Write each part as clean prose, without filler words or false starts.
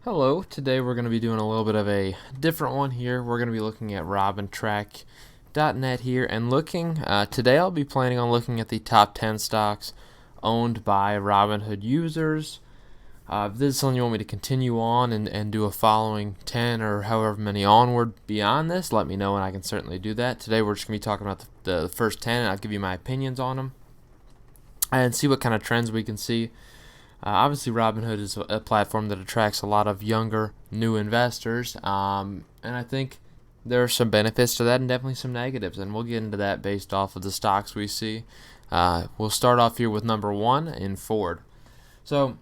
Hello, today we're going to be doing a little bit of a different one here. We're going to be looking at robintrack.net here and today I'll be planning on looking at the top 10 stocks owned by Robinhood users. If this is something you want me to continue on and do a following 10 or however many onward beyond this, let me know and I can certainly do that. Today we're just going to be talking about the first 10 and I'll give you my opinions on them and see what kind of trends we can see. Obviously, Robinhood is a platform that attracts a lot of younger, new investors, and I think there are some benefits to that and definitely some negatives, and we'll get into that based off of the stocks we see. We'll start off here with number one in Ford. So,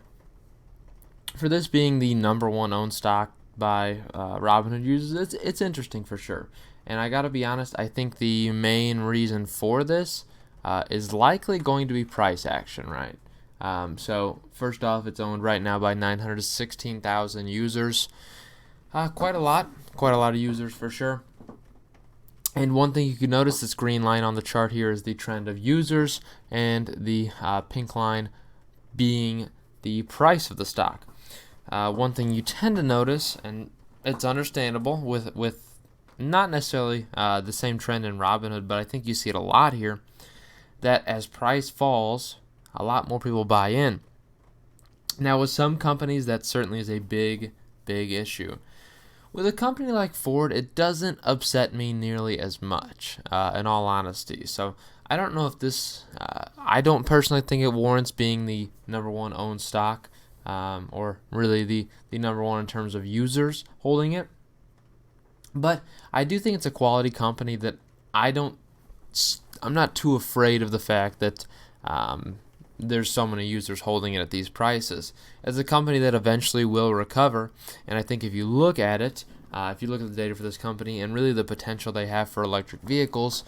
for this being the number one owned stock by Robinhood users, it's interesting for sure. And I gotta be honest, I think the main reason for this is likely going to be price action, right? So first off, it's owned right now by 916,000 users. Quite a lot of users for sure. And one thing you can notice, this green line on the chart here is the trend of users, and the pink line being the price of the stock. One thing you tend to notice, and it's understandable with not necessarily the same trend in Robinhood, but I think you see it a lot here, that as price falls, a lot more people buy in. Now, with some companies, that certainly is a big issue. With a company like Ford, it doesn't upset me nearly as much, in all honesty. So I don't know if this, I don't personally think it warrants being the number one owned stock, or really the number one in terms of users holding it. But I do think it's a quality company that I'm not too afraid of the fact that there's so many users holding it at these prices. As a company that eventually will recover, and I think if you look at it, if you look at the data for this company and really the potential they have for electric vehicles,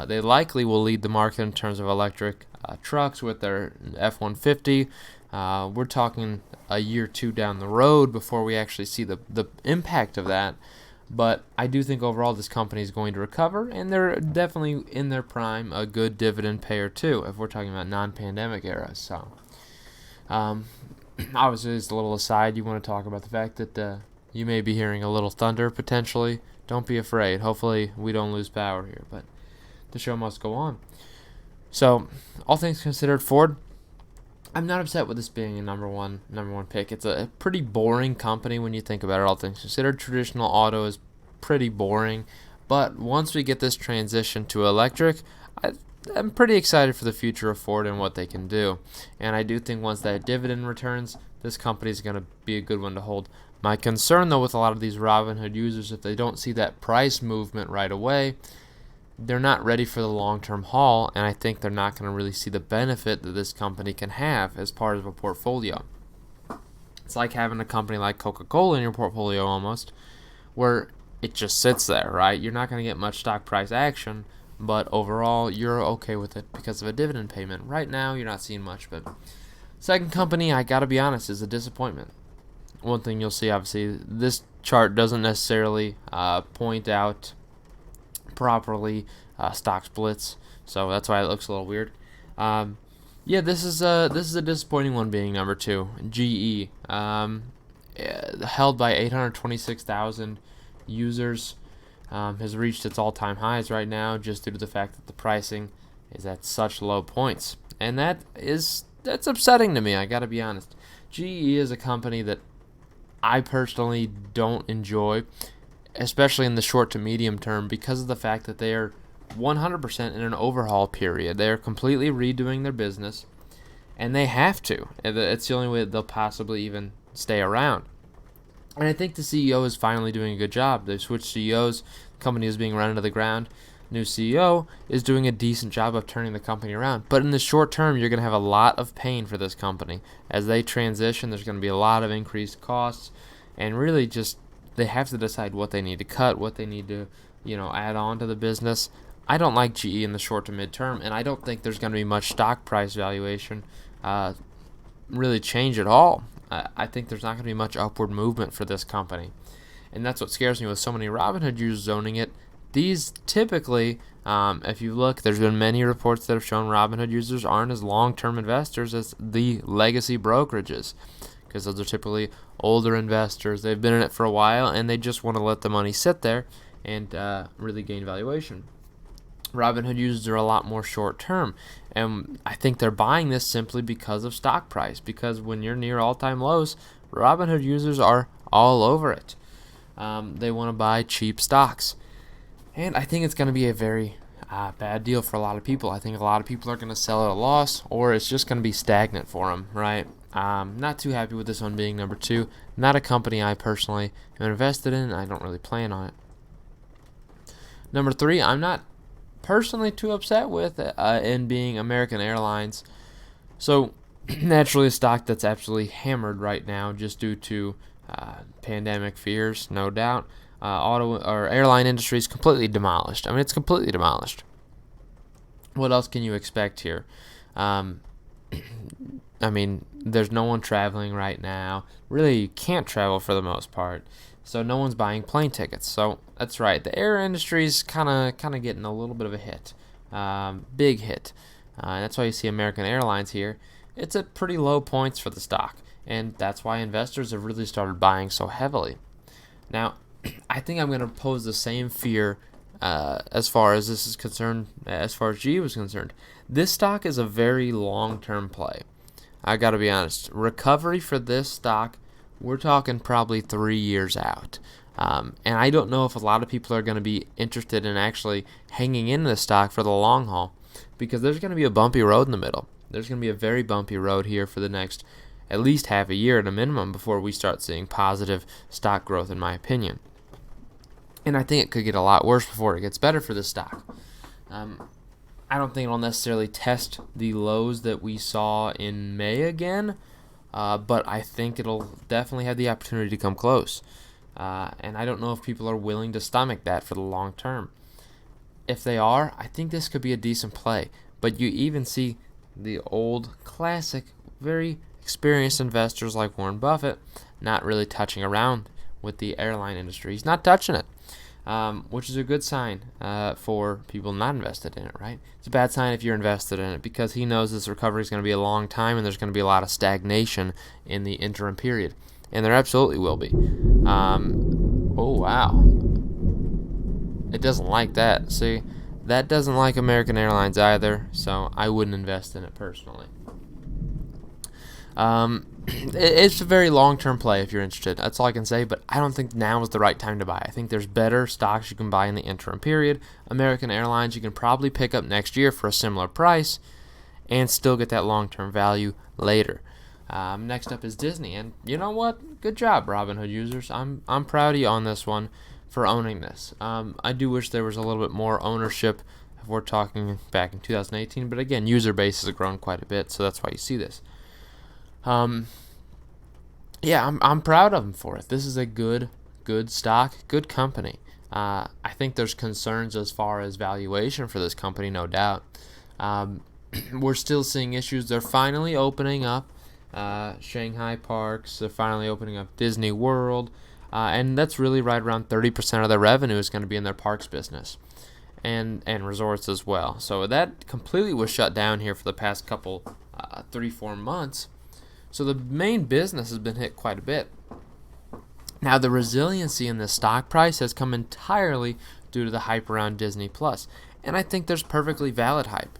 they likely will lead the market in terms of electric trucks with their F-150. We're talking a year or two down the road before we actually see the impact of that. But I do think overall this company is going to recover, and they're definitely in their prime, a good dividend payer too, if we're talking about non-pandemic era. So, obviously, as a little aside, you want to talk about the fact that you may be hearing a little thunder potentially. Don't be afraid. Hopefully, we don't lose power here, but the show must go on. So, all things considered, Ford, I'm not upset with this being a number one pick. It's a pretty boring company when you think about it, all things considered. Traditional auto is pretty boring, but once we get this transition to electric, I'm pretty excited for the future of Ford and what they can do. And I do think once that dividend returns, this company is going to be a good one to hold. My concern, though, with a lot of these Robinhood users, if they don't see that price movement right away, they're not ready for the long-term haul, and I think they're not going to really see the benefit that this company can have as part of a portfolio. It's like having a company like Coca-Cola in your portfolio almost, where it just sits there, right? You're not going to get much stock price action, but overall, you're okay with it because of a dividend payment. Right now, you're not seeing much, but second company, I got to be honest, is a disappointment. One thing you'll see, obviously, this chart doesn't necessarily point out properly stock splits, so that's why it looks a little weird. This is a disappointing one, being number two. GE, held by 826,000 users, has reached its all-time highs right now just due to the fact that the pricing is at such low points, and that's upsetting to me. I got to be honest. GE is a company that I personally don't enjoy, especially in the short to medium term, because of the fact that they are 100% in an overhaul period. They are completely redoing their business, and they have to. It's the only way that they'll possibly even stay around. And I think the CEO is finally doing a good job. They've switched CEOs. The company is being run into the ground. New CEO is doing a decent job of turning the company around. But in the short term, you're going to have a lot of pain for this company. As they transition, there's going to be a lot of increased costs, and really just they have to decide what they need to cut, what they need to, add on to the business. I don't like GE in the short to mid-term, and I don't think there's going to be much stock price valuation really change at all. I think there's not going to be much upward movement for this company, and that's what scares me with so many Robinhood users owning it. These typically, if you look, there's been many reports that have shown Robinhood users aren't as long-term investors as the legacy brokerages. because those are typically older investors. They've been in it for a while, and they just want to let the money sit there and really gain valuation. Robinhood users are a lot more short term, and I think they're buying this simply because of stock price, because when you're near all-time lows, Robinhood users are all over it. They want to buy cheap stocks, and I think it's going to be a very bad deal for a lot of people. I think a lot of people are going to sell at a loss, or it's just going to be stagnant for them, right? Not too happy with this one being number 2. Not a company I personally am invested in. I don't really plan on it. Number 3, I'm not personally too upset with in being American Airlines. So naturally a stock that's absolutely hammered right now just due to pandemic fears, no doubt. Auto or airline industry is completely demolished. I mean, it's completely demolished. What else can you expect here? I mean, there's no one traveling right now. Really, you can't travel for the most part. So no one's buying plane tickets. So that's right. The air industry is kind of getting a little bit of a hit, big hit. That's why you see American Airlines here. It's at pretty low points for the stock, and that's why investors have really started buying so heavily. Now, I think I'm going to pose the same fear as far as this is concerned, as far as GE was concerned. This stock is a very long-term play. I got to be honest. Recovery for this stock, we're talking probably 3 years out. And I don't know if a lot of people are going to be interested in actually hanging in this stock for the long haul, because there's going to be a bumpy road in the middle. There's going to be a very bumpy road here for the next at least half a year at a minimum before we start seeing positive stock growth, in my opinion. And I think it could get a lot worse before it gets better for this stock. I don't think it'll necessarily test the lows that we saw in May again, but I think it'll definitely have the opportunity to come close. And I don't know if people are willing to stomach that for the long term. If they are, I think this could be a decent play. But you even see the old, classic, very experienced investors like Warren Buffett not really touching around with the airline industry. He's not touching it, which is a good sign for people not invested in it, right? It's a bad sign if you're invested in it, because he knows this recovery is going to be a long time and there's going to be a lot of stagnation in the interim period. And there absolutely will be. Oh, wow. It doesn't like that. See, that doesn't like American Airlines either, so I wouldn't invest in it personally. It's a very long-term play if you're interested. That's all I can say, but I don't think now is the right time to buy. I think there's better stocks you can buy in the interim period. American Airlines you can probably pick up next year for a similar price and still get that long-term value later. Next up is Disney, and you know what? Good job, Robinhood users. I'm proud of you on this one for owning this. I do wish there was a little bit more ownership if we're talking back in 2018, but again, user base has grown quite a bit, so that's why you see this. Yeah, I'm proud of them for it. This is a good stock, good company. I think there's concerns as far as valuation for this company, no doubt. We're still seeing issues. They're finally opening up Shanghai parks. They're finally opening up Disney World, and that's really right around 30% of their revenue is going to be in their parks business, and resorts as well. So that completely was shut down here for the past couple 3-4 months. So the main business has been hit quite a bit. Now, the resiliency in the stock price has come entirely due to the hype around Disney Plus, and I think there's perfectly valid hype.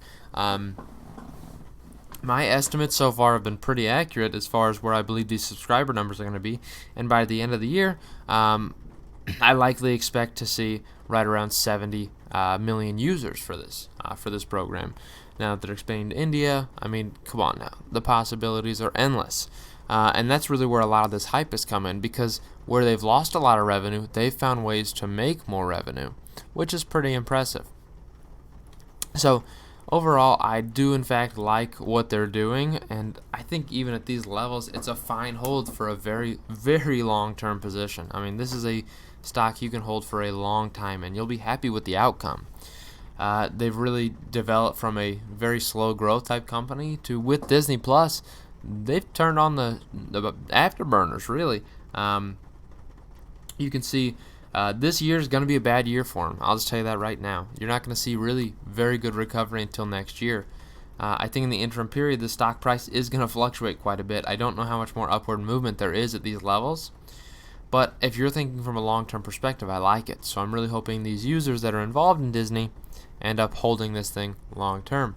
My estimates so far have been pretty accurate as far as where I believe these subscriber numbers are going to be, and by the end of the year, I likely expect to see right around 70 million users for this program. Now that they're expanding to India, I mean, come on now. The possibilities are endless. And that's really where a lot of this hype has come in, because where they've lost a lot of revenue, they've found ways to make more revenue, which is pretty impressive. So overall, I do in fact like what they're doing, and I think even at these levels, it's a fine hold for a very, very long-term position. I mean, this is a stock you can hold for a long time, and you'll be happy with the outcome. They've really developed from a very slow growth type company to, with Disney Plus, they've turned on the afterburners, really. You can see this year is going to be a bad year for them. I'll just tell you that right now. You're not going to see really very good recovery until next year. I think in the interim period, the stock price is going to fluctuate quite a bit. I don't know how much more upward movement there is at these levels, but if you're thinking from a long-term perspective, I like it. So I'm really hoping these users that are involved in Disney end up holding this thing long-term.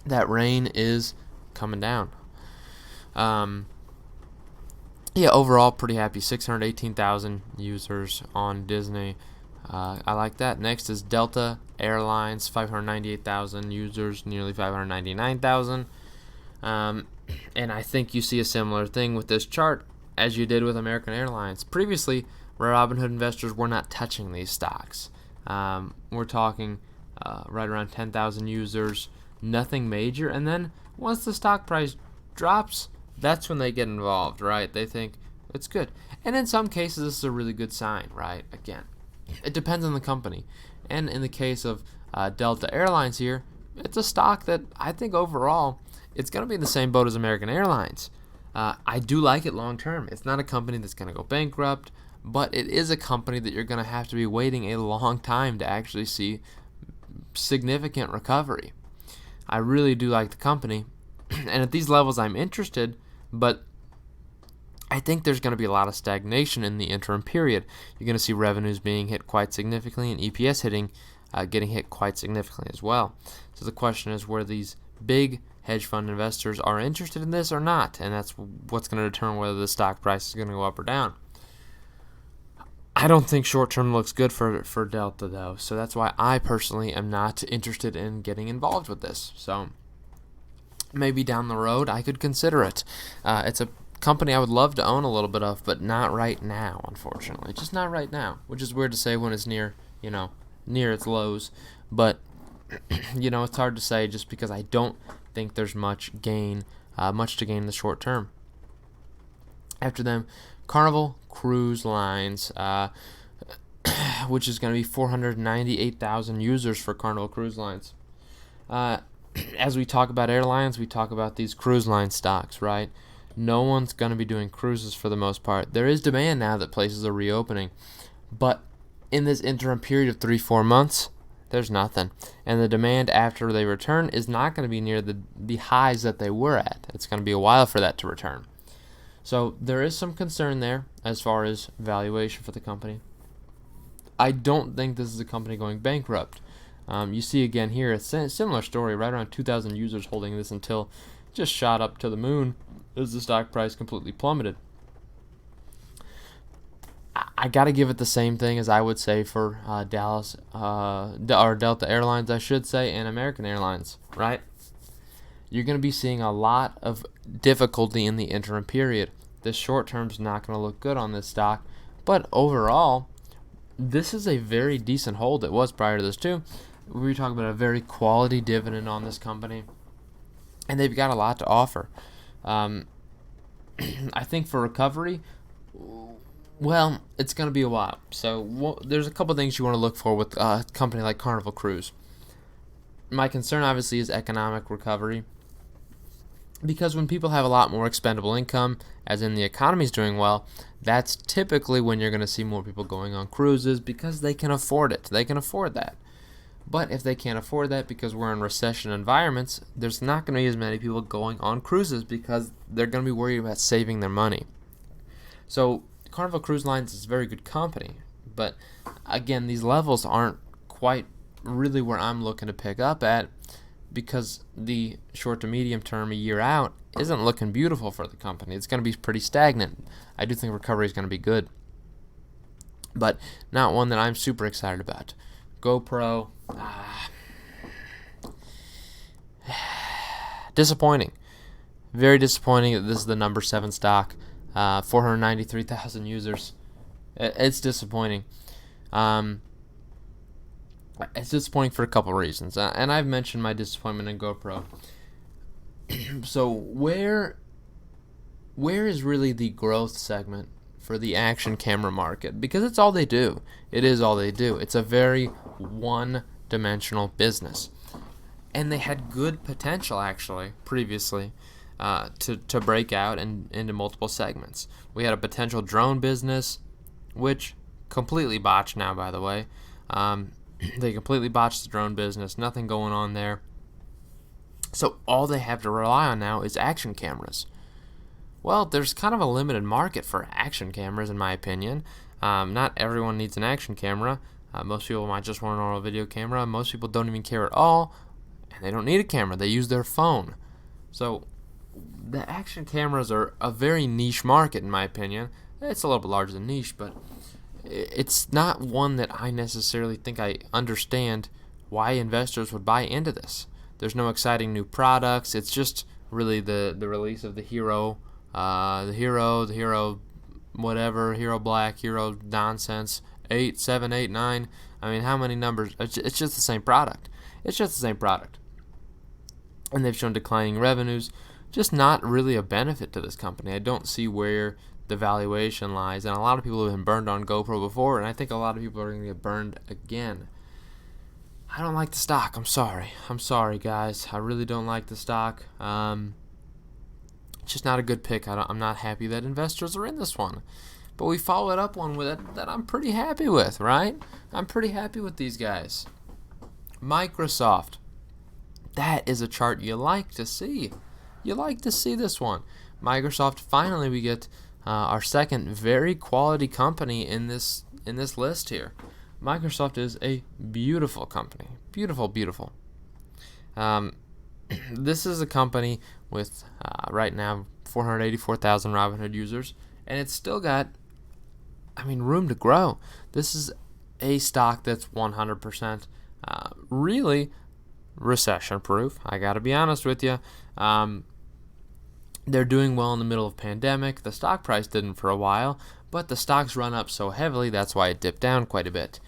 That rain is coming down. Yeah, overall, pretty happy. 618,000 users on Disney. I like that. Next is Delta Airlines, 598,000 users, nearly 599,000. And I think you see a similar thing with this chart as you did with American Airlines. Previously, Robinhood investors were not touching these stocks. We're talking right around 10,000 users, nothing major. And then once the stock price drops, that's when they get involved, right? They think it's good. And in some cases, this is a really good sign, right? Again, it depends on the company. And in the case of Delta Airlines here, it's a stock that I think overall, it's going to be in the same boat as American Airlines. I do like it long term. It's not a company that's going to go bankrupt, but it is a company that you're going to have to be waiting a long time to actually see significant recovery. I really do like the company. And at these levels, I'm interested, but I think there's going to be a lot of stagnation in the interim period. You're going to see revenues being hit quite significantly and EPS getting hit quite significantly as well. So the question is where these big hedge fund investors are interested in this or not, and that's what's going to determine whether the stock price is going to go up or down. I don't think short-term looks good for Delta, though, so that's why I personally am not interested in getting involved with this. So maybe down the road I could consider it. It's a company I would love to own a little bit of, but not right now, unfortunately. Just not right now, which is weird to say when it's near its lows. But it's hard to say just because I don't think there's much to gain in the short term. After them, Carnival Cruise Lines, which is going to be 498,000 users for Carnival Cruise Lines. As we talk about airlines, we talk about these cruise line stocks, right? No one's going to be doing cruises for the most part. There is demand now that places are reopening, but in this interim period of 3-4 months, there's nothing. And the demand after they return is not going to be near the highs that they were at. It's going to be a while for that to return. So there is some concern there as far as valuation for the company. I don't think this is a company going bankrupt. You see again here a similar story, right around 2,000 users holding this until it just shot up to the moon as the stock price completely plummeted. I got to give it the same thing as I would say for Delta Airlines, I should say, and American Airlines, right? You're going to be seeing a lot of difficulty in the interim period. This short term is not going to look good on this stock, but overall, this is a very decent hold. It was prior to this too. We were talking about a very quality dividend on this company, and they've got a lot to offer. I think for recovery, well, it's going to be a while. So there's a couple things you want to look for with a company like Carnival Cruise. My concern obviously is economic recovery, because when people have a lot more expendable income, as in the economy's doing well, that's typically when you're going to see more people going on cruises because they can afford it. They can afford that. But if they can't afford that because we're in recession environments, there's not going to be as many people going on cruises because they're going to be worried about saving their money. So Carnival Cruise Lines is a very good company, but again, these levels aren't quite really where I'm looking to pick up at, because the short to medium term, a year out, isn't looking beautiful for the company. It's going to be pretty stagnant. I do think recovery is going to be good, but not one that I'm super excited about. GoPro, disappointing. Very disappointing that this is the number 7 stock. 493,000 users. It's disappointing. It's disappointing for a couple reasons, and I've mentioned my disappointment in GoPro. So where is really the growth segment for the action camera market? Because it's all they do. It is all they do. It's a very one-dimensional business, and they had good potential actually previously to break out into multiple segments. We had a potential drone business, which completely botched now, by the way. They completely botched the drone business. Nothing going on there. So all they have to rely on now is action cameras. Well, there's kind of a limited market for action cameras, in my opinion. Not everyone needs an action camera. Most people might just want a normal video camera. Most people don't even care at all, and they don't need a camera. They use their phone. So the action cameras are a very niche market, in my opinion. It's a little bit larger than niche, but it's not one that I necessarily think I understand why investors would buy into this. There's no exciting new products. It's just really the release of the Hero, the Hero whatever, Hero Black, Hero nonsense, 8, 7, 8, 9. I mean, how many numbers? It's just the same product. It's just the same product. And they've shown declining revenues. Just not really a benefit to this company. I don't see where the valuation lies. And a lot of people have been burned on GoPro before, and I think a lot of people are going to get burned again. I don't like the stock. I'm sorry. I'm sorry, guys. I really don't like the stock. It's just not a good pick. I'm not happy that investors are in this one. But we followed up one with it that I'm pretty happy with, right? I'm pretty happy with these guys. Microsoft. That is a chart you like to see. You like to see this one. Microsoft, finally we get our second very quality company in this list here. Microsoft is a beautiful company. Beautiful, beautiful. This is a company with, right now, 484,000 Robinhood users, and it's still got, room to grow. This is a stock that's 100% really recession-proof. I got to be honest with you. They're doing well in the middle of pandemic. The stock price didn't for a while, but the stock's run up so heavily, that's why it dipped down quite a bit.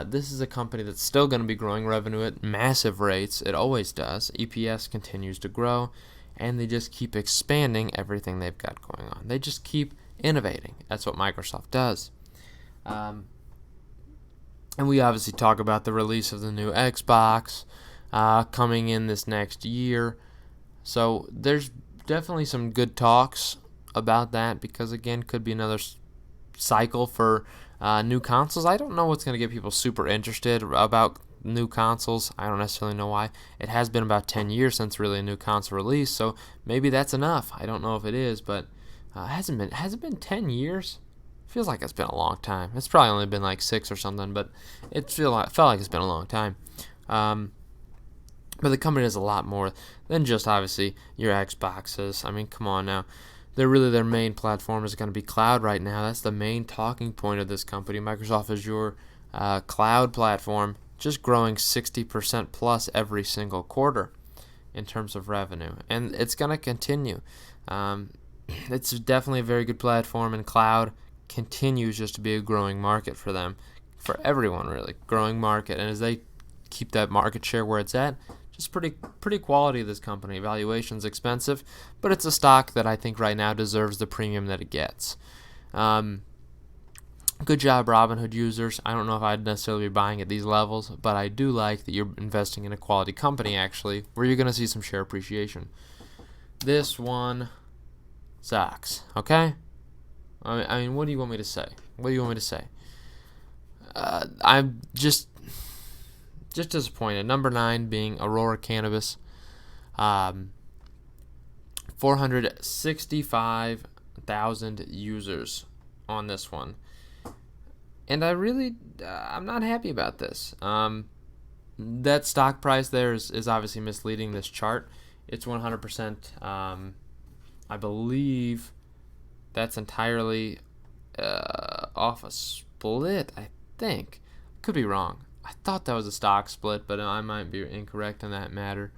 This is a company that's still going to be growing revenue at massive rates. It always does. EPS continues to grow, and they just keep expanding everything they've got going on. They just keep innovating. That's what Microsoft does. And we obviously talk about the release of the new Xbox coming in this next year. So there's definitely some good talks about that because, again, could be another cycle for new consoles. I don't know what's going to get people super interested about new consoles. I don't necessarily know why. It has been about 10 years since really a new console release, so maybe that's enough. I don't know if it is, but has it been 10 years? Feels like it's been a long time. It's probably only been like 6 or something, but it felt like it's been a long time. But the company does a lot more than just obviously your Xboxes. Come on now. Their main platform is going to be cloud right now. That's the main talking point of this company. Microsoft Azure cloud platform, just growing 60% plus every single quarter in terms of revenue. And it's going to continue. It's definitely a very good platform, and cloud continues just to be a growing market for them, for everyone really, growing market. And as they keep that market share where it's at, just pretty quality of this company. Valuation's expensive, but it's a stock that I think right now deserves the premium that it gets. Good job, Robinhood users. I don't know if I'd necessarily be buying at these levels, but I do like that you're investing in a quality company, actually, where you're going to see some share appreciation. This one sucks, okay? What do you want me to say? What do you want me to say? I'm just disappointed. Number 9 being Aurora Cannabis. 465,000 users on this one. And I'm not happy about this. That stock price there is obviously misleading this chart. It's 100%, I believe that's entirely off a split, I think. Could be wrong. I thought that was a stock split, but I might be incorrect in that matter.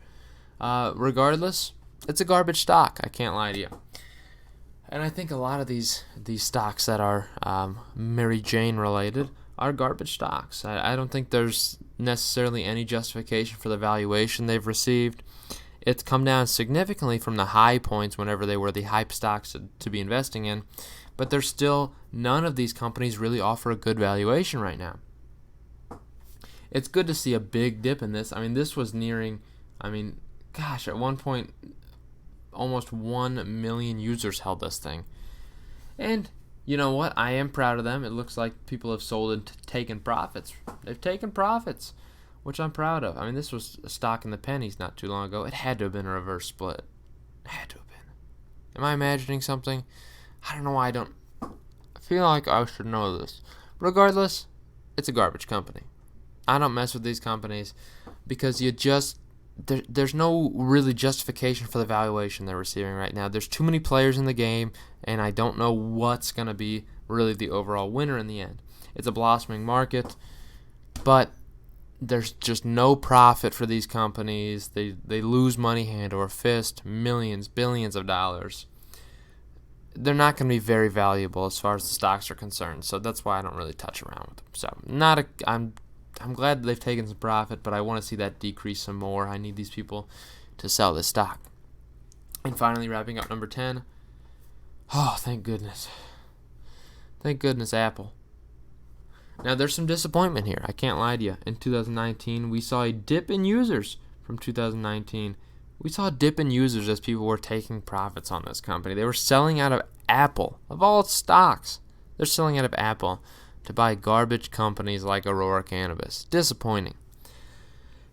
Regardless, it's a garbage stock. I can't lie to you. And I think a lot of these stocks that are Mary Jane related are garbage stocks. I don't think there's necessarily any justification for the valuation they've received. It's come down significantly from the high points whenever they were the hype stocks to be investing in, but there's still none of these companies really offer a good valuation right now. It's good to see a big dip in this. This was nearing, at one point, almost 1 million users held this thing. And you know what? I am proud of them. It looks like people have sold and taken profits. They've taken profits. which I'm proud of. I mean, this was a stock in the pennies not too long ago. It had to have been a reverse split. It had to have been. Am I imagining something? I don't know why I don't. I feel like I should know this. Regardless, it's a garbage company. I don't mess with these companies because there's no really justification for the valuation they're receiving right now. There's too many players in the game, and I don't know what's going to be really the overall winner in the end. It's a blossoming market, but there's just no profit for these companies. They lose money hand over fist, millions, billions of dollars. They're not going to be very valuable as far as the stocks are concerned, so that's why I don't really touch around with them. So I'm glad they've taken some profit, but I want to see that decrease some more. I need these people to sell this stock. And finally, wrapping up number 10. Oh, thank goodness. Thank goodness, Apple. Now, there's some disappointment here. I can't lie to you. In 2019, we saw a dip in users from 2019. We saw a dip in users as people were taking profits on this company. They were selling out of Apple. Of all its stocks, they're selling out of Apple to buy garbage companies like Aurora Cannabis. Disappointing.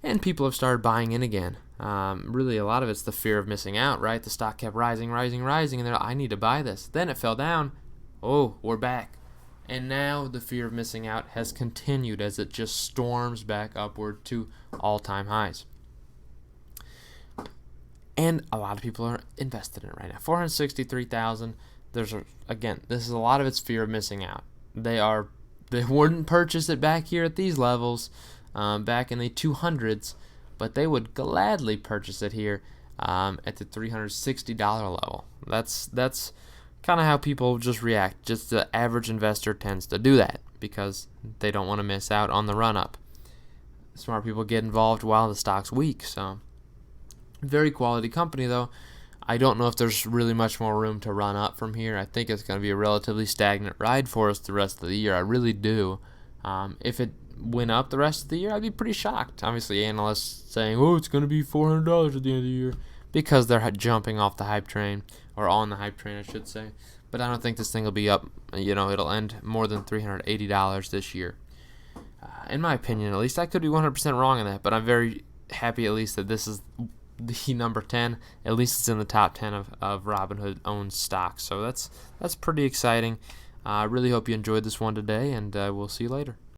And people have started buying in again. Really, a lot of it's the fear of missing out, right? The stock kept rising, and they're like, I need to buy this. Then it fell down. Oh, we're back. And now the fear of missing out has continued as it just storms back upward to all-time highs. And a lot of people are invested in it right now. 463,000. This is a lot of its fear of missing out. They wouldn't purchase it back here at these levels, back in the 200s, but they would gladly purchase it here at the $360 level. That's kind of how people just react. Just the average investor tends to do that because they don't want to miss out on the run-up. Smart people get involved while the stock's weak, so very quality company, though. I don't know if there's really much more room to run up from here. I think it's going to be a relatively stagnant ride for us the rest of the year. I really do. If it went up the rest of the year, I'd be pretty shocked. Obviously, analysts saying, oh, it's going to be $400 at the end of the year because they're jumping off the hype train, or on the hype train, I should say. But I don't think this thing will be up. It'll end more than $380 this year. In my opinion, at least. I could be 100% wrong on that, but I'm very happy at least that this is the number 10. At least it's in the top 10 of Robinhood owned stocks. So that's pretty exciting. I really hope you enjoyed this one today, and we'll see you later.